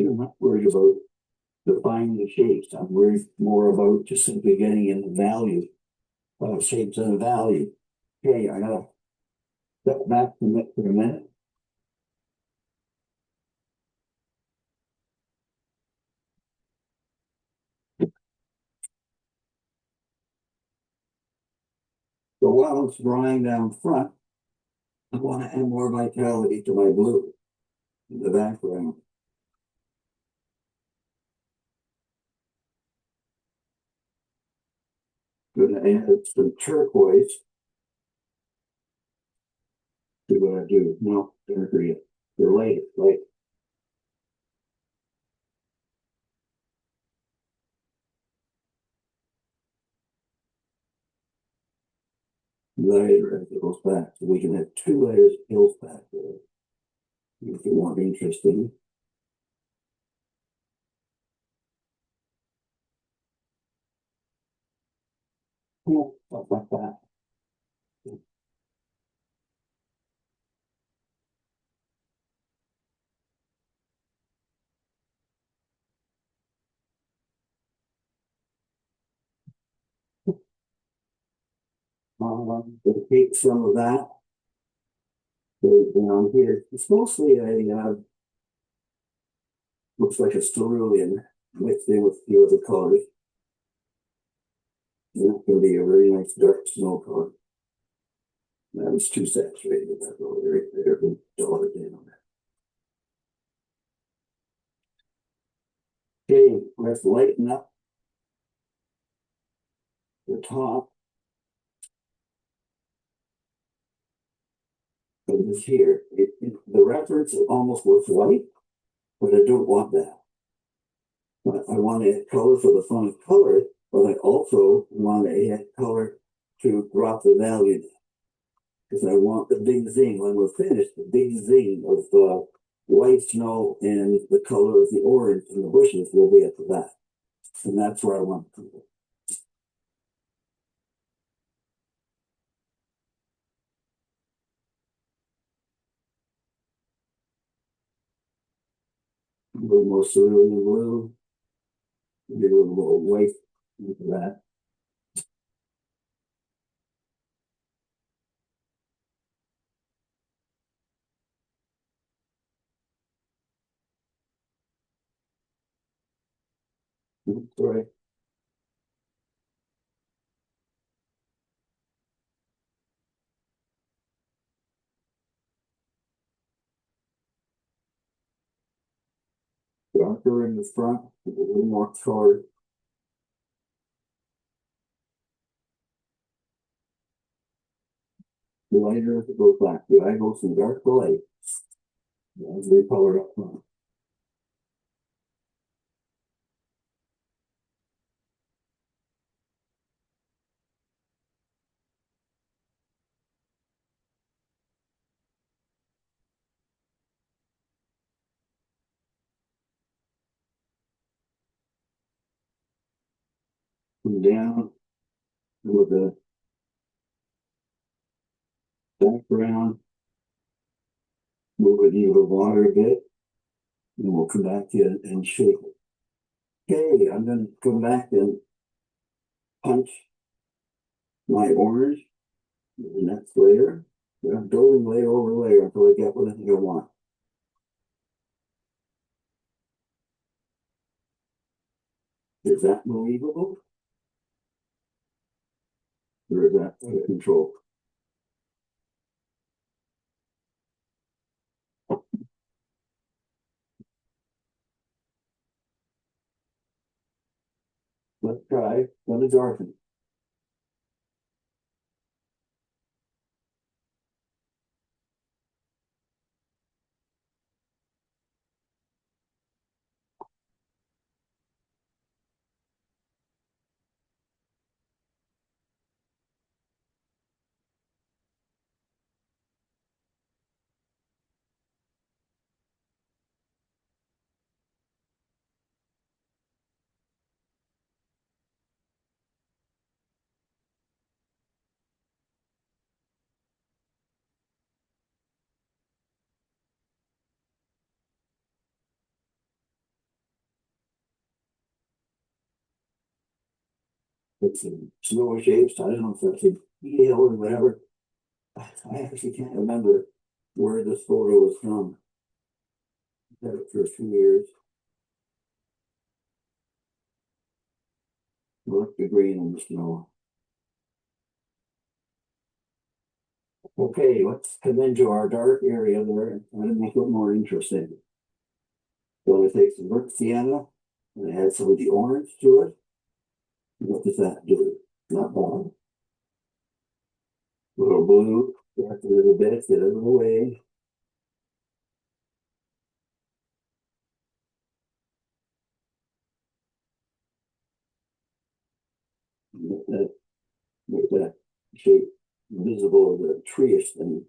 I'm not worried about defining the shapes. I'm worried more about just simply getting in the value, shapes and the value. Okay, I gotta step back from it for a minute. So while it's drying down front, I want to add more vitality to my blue in the background. Gonna add some turquoise. See what I do. No, darker yet. They're light, light. Later as it goes back. So we can have 2 layers of hills back there. If you want interesting. Cool, stuff like that. We'll take some of that. Go down here. It's mostly a looks like a cerulean mixed in with a few other colors. And that's going to be a very nice dark snow color. That was too saturated with that little right there. We'll dull it down. Okay, let's lighten up the top of this here. The reference almost looks white, but I don't want that. I want to add color for the fun of color, but I also want to add color to drop the value down. Because I want the big zing, when we're finished, the big zing of white snow and the color of the orange in the bushes will be at the back. And that's where I want to go. A little more cerulean blue, maybe a little more white into that. Sorry. Darker in the front, a little more color. Lighter as it goes back. The eye goes from dark to light. As they color up front. Come down with the background. Move it into the water a bit. And we'll come back in and shape it. Okay, I'm going to come back and punch my orange in the next layer. I'm building layer over layer until I get what I think I want. Is that believable? Or is that out of control? Let's try. Let it darken. It's some snowy shapes. I don't know if that's a deal or whatever. I actually can't remember where this photo was from. I've had it for a few years. Look the green in the snow. Okay, let's come into our dark area there and try to make it more interesting. So we take some burnt sienna and add some of the orange to it. What does that do? Not bad. A little blue, dark a little bit, get it out of the way. Make that shape visible, the tree-ish thing.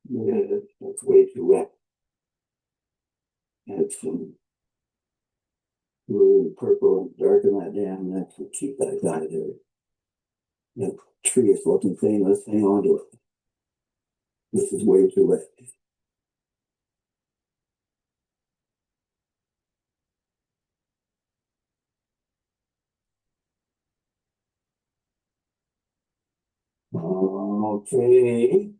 Yeah, that's way too wet. Add some blue and purple and darken that down. That's to keep that guy there. That tree-ish looking thing, let's hang on to it. This is way too wet. Okay.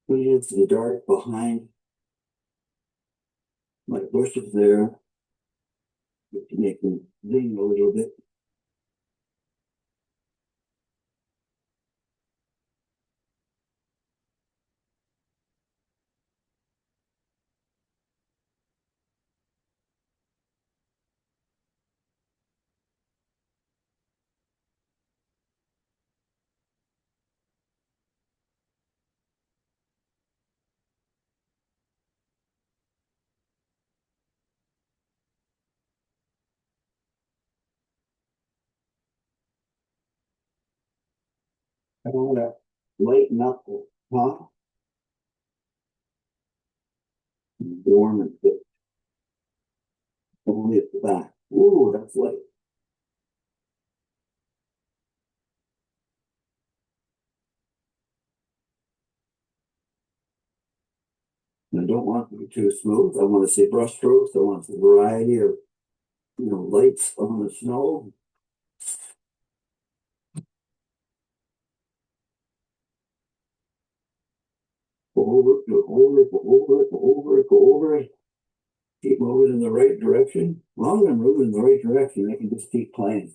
Put it into the dark behind my bushes there. To make them lean a little bit. I want to lighten up the top. Warm and thick. Only at the back. Ooh, that's light. I don't want to be too smooth. I want to see brush strokes. I want some variety of, lights on the snow. Go over it, go over it, go over it, go over it, go over it. Keep moving in the right direction. As long as I'm moving in the right direction, I can just keep playing.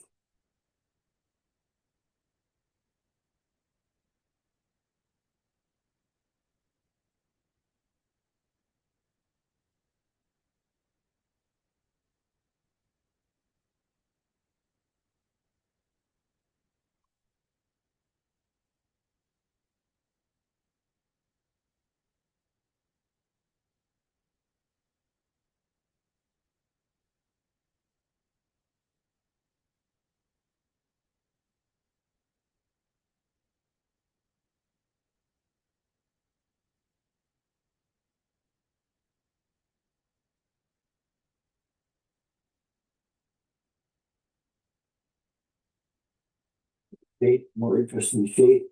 Shape, more interesting shape.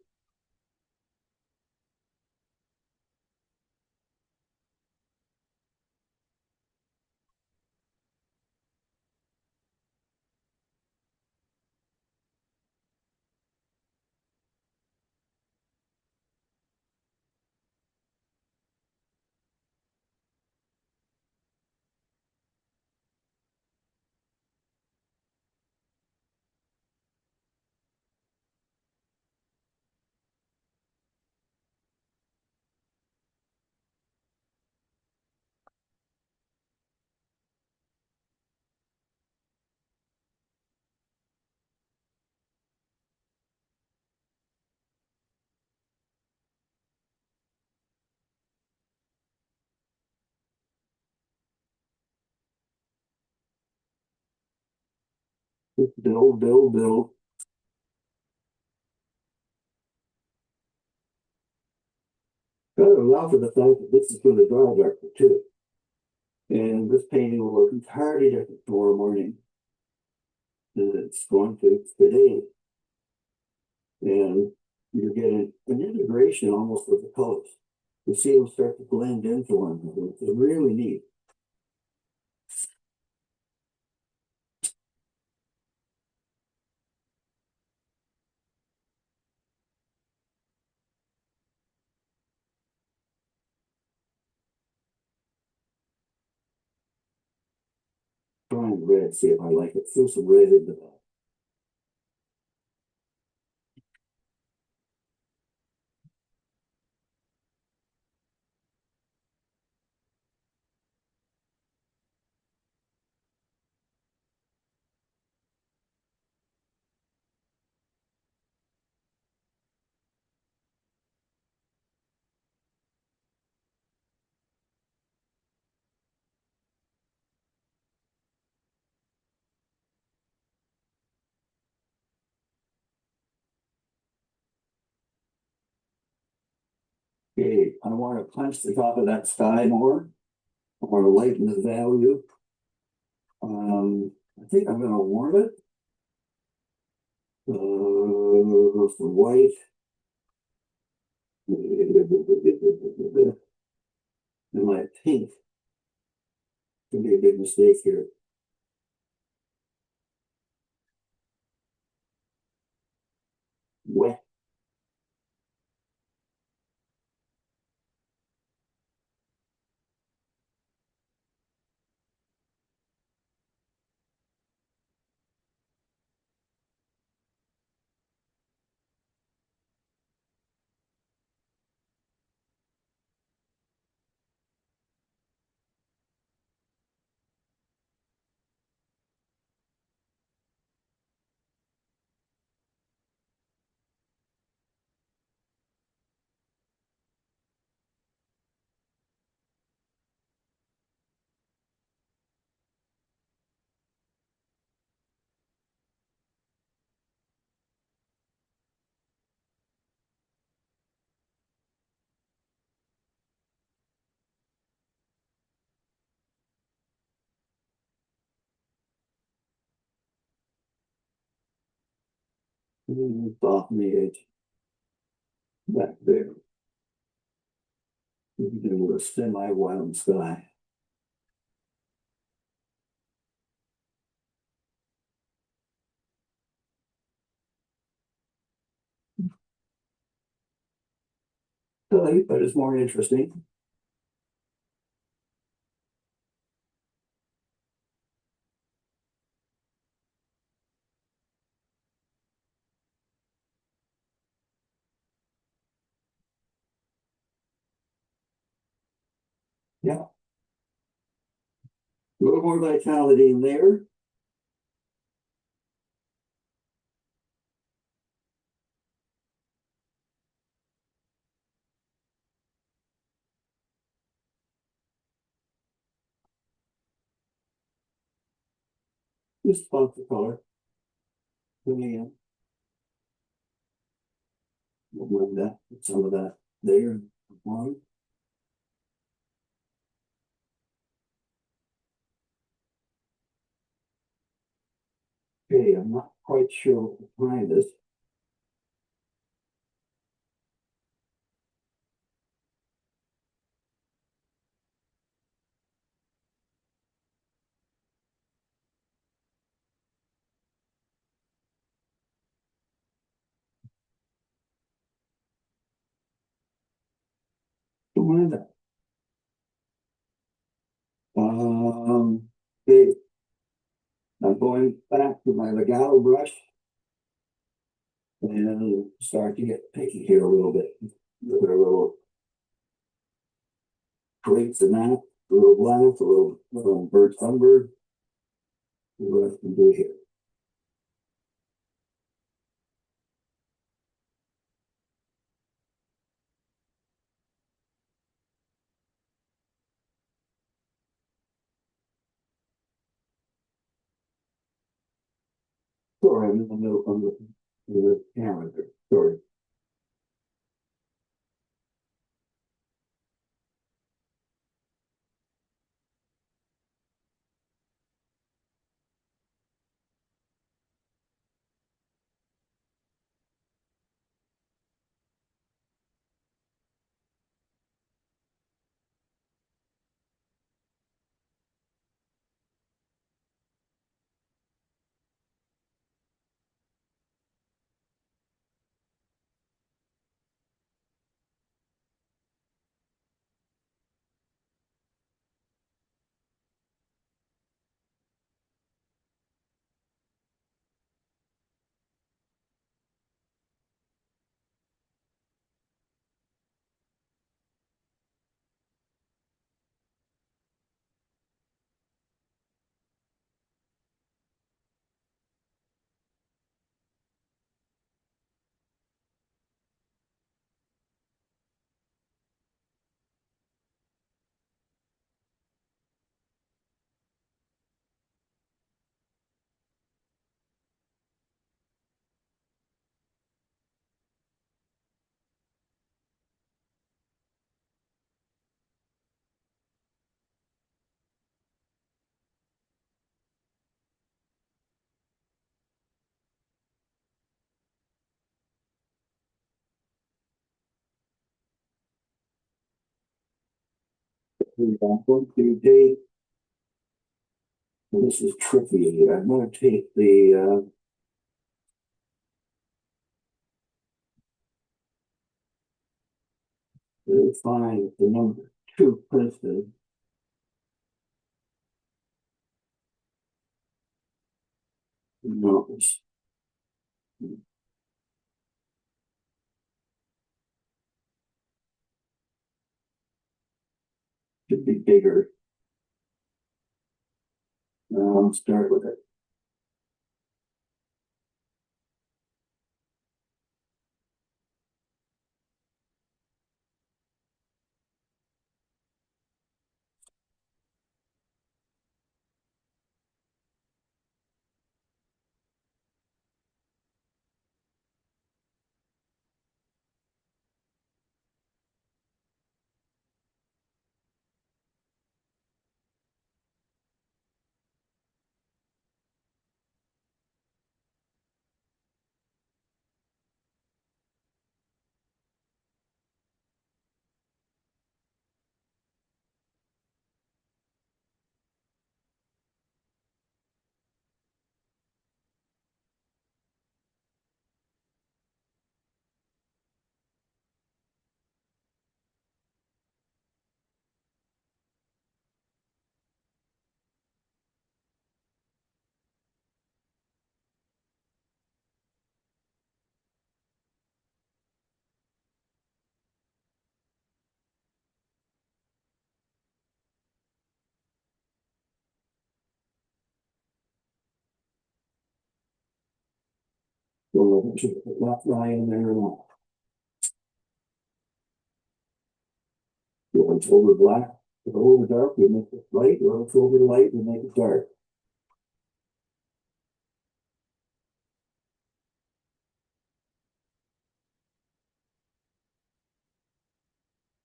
Build, build, build. Gotta allow for the fact that this is going to dry darker too. And this painting will look entirely different tomorrow morning than it's going to today. And you're getting an integration almost with the colors. You see them start to blend into one another. It's really neat. Trying find red, see if I like it. Throw some red into that. Okay, I want to punch the top of that sky more. I want to lighten the value. I think I'm going to warm it. For white. And my pink. Could be a big mistake here. Wet. Soften the edge. Back there. We can do a semi-wild sky. Silly, but it's more interesting. Yeah. A little more vitality in there. Just pump the color. Again. We'll move that, put some of that there. One. Okay, I'm not quite sure behind this. Behind that. Okay. I'm going back to my legato brush and start to get picky here a little bit. Look at a little grapes and that, a little black, a little bird sunbird. See what I can do here. Sorry, I'm in the middle of the camera there. Sorry. I'm going to take, this is tricky here. I'm going to take find the number 2 Princeton. No, should be bigger. Start with it. So that line in there. If it's over black, if it's over dark, we make it light, or if it's over light, we make it dark.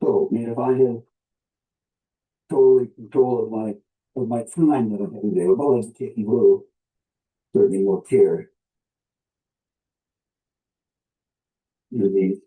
So, I mean, if I have totally control of my time that I'm having to do, I'm always taking a little, certainly more care. You need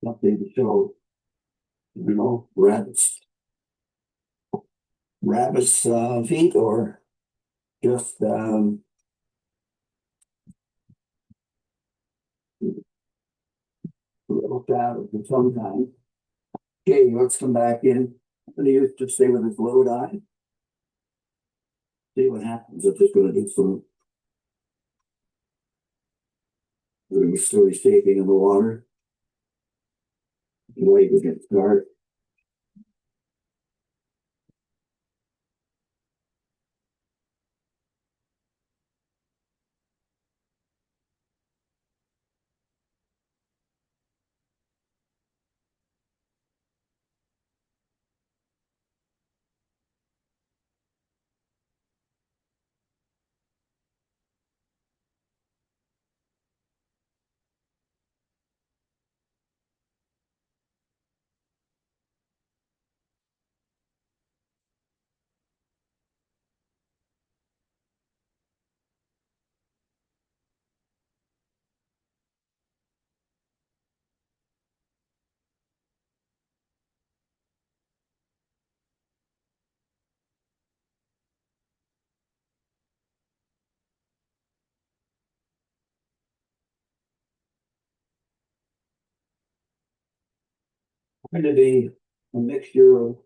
something to show, rabbits feet, or just a little shadow of some kind. Okay, let's come back in. I'm going to just stay with this low eye. See what happens. I'm just going to do some slowly shaping in the water. Wait to get started. Going to be a mixture of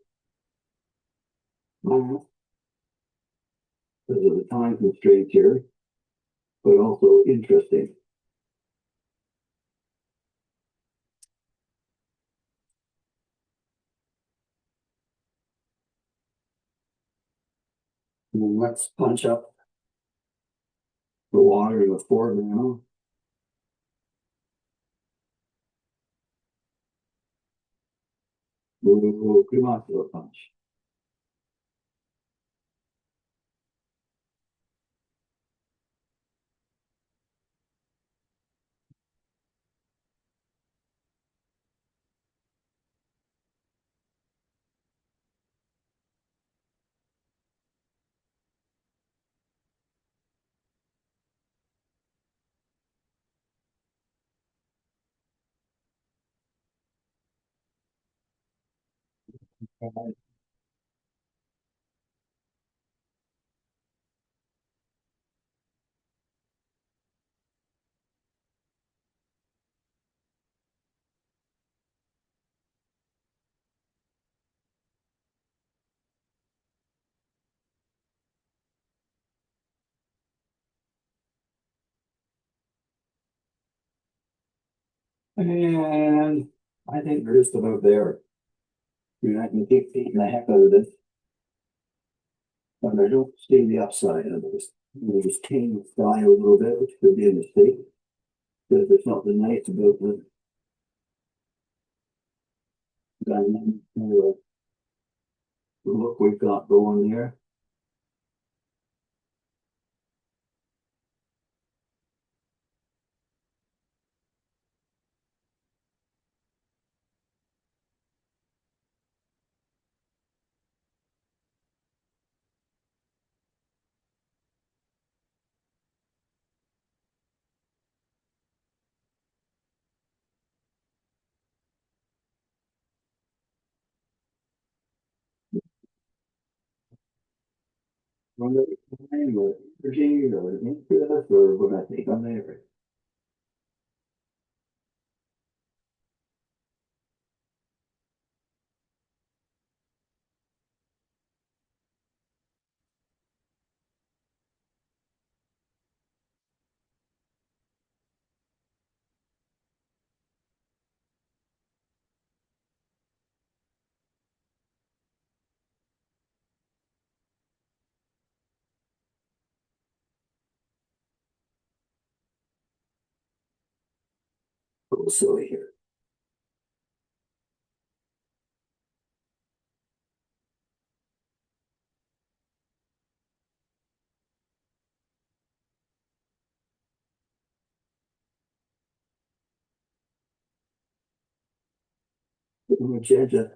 because of the time constraints here, but also interesting. And let's punch up the water in the foreground. We'll come out to a punch. And I think we're just about there. You're not going to keep beating the heck out of this. But I don't see the upside of this. You just change the style a little bit, which could be a mistake. Because there's something nice about the diamond look we've got going there. Wonder if it's time or energy or interest or what I think on there. A little silly here. Magenta.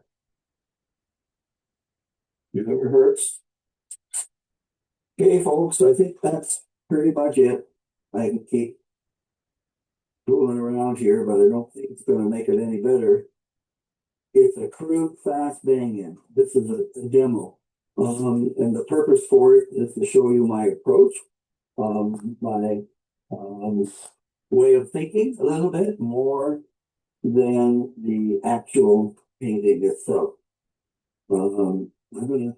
It never hurts. Okay, folks, I think that's pretty much it. I can keep fooling around here, but I don't think it's going to make it any better. It's a crude fast bang-in. This is a demo. And the purpose for it is to show you my approach, my way of thinking a little bit more than the actual painting itself. I'm gonna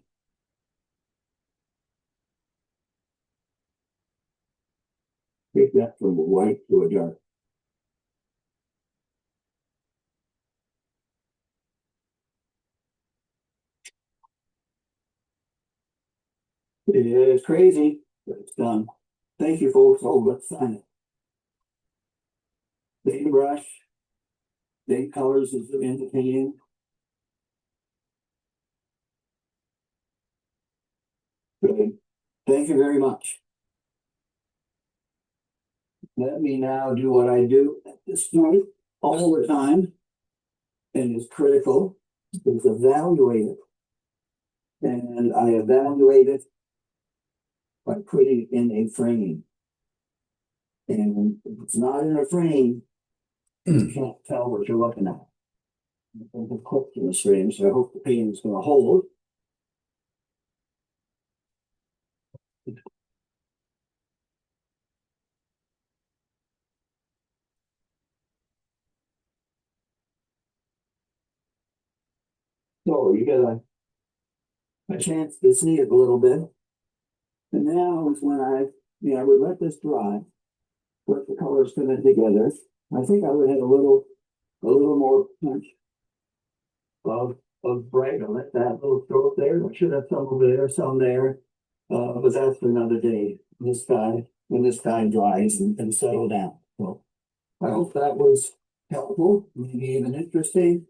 take that from a white to a dark. It is crazy, but it's done. Thank you, folks. Oh, let's sign it. Same brush, same colors as in the painting. Good. Thank you very much. Let me now do what I do at this point all the time, and is critical, is evaluate it. And I evaluate it by putting it in a frame. And if it's not in a frame, you can't tell what you're looking at. I'm going to click in this frame, so I hope the painting is going to hold. So you get a chance to see it a little bit. And now is when I would let this dry, let the colors come in together. I think I would have a little more punch of bright. I'll let that little stroke there. I should have some over there, some there. But that's for another day. When this guy dries and settle down. So I hope that was helpful, maybe even interesting.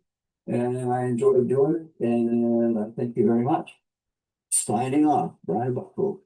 And I enjoyed doing it. And I thank you very much. Signing off, Brian Buckle.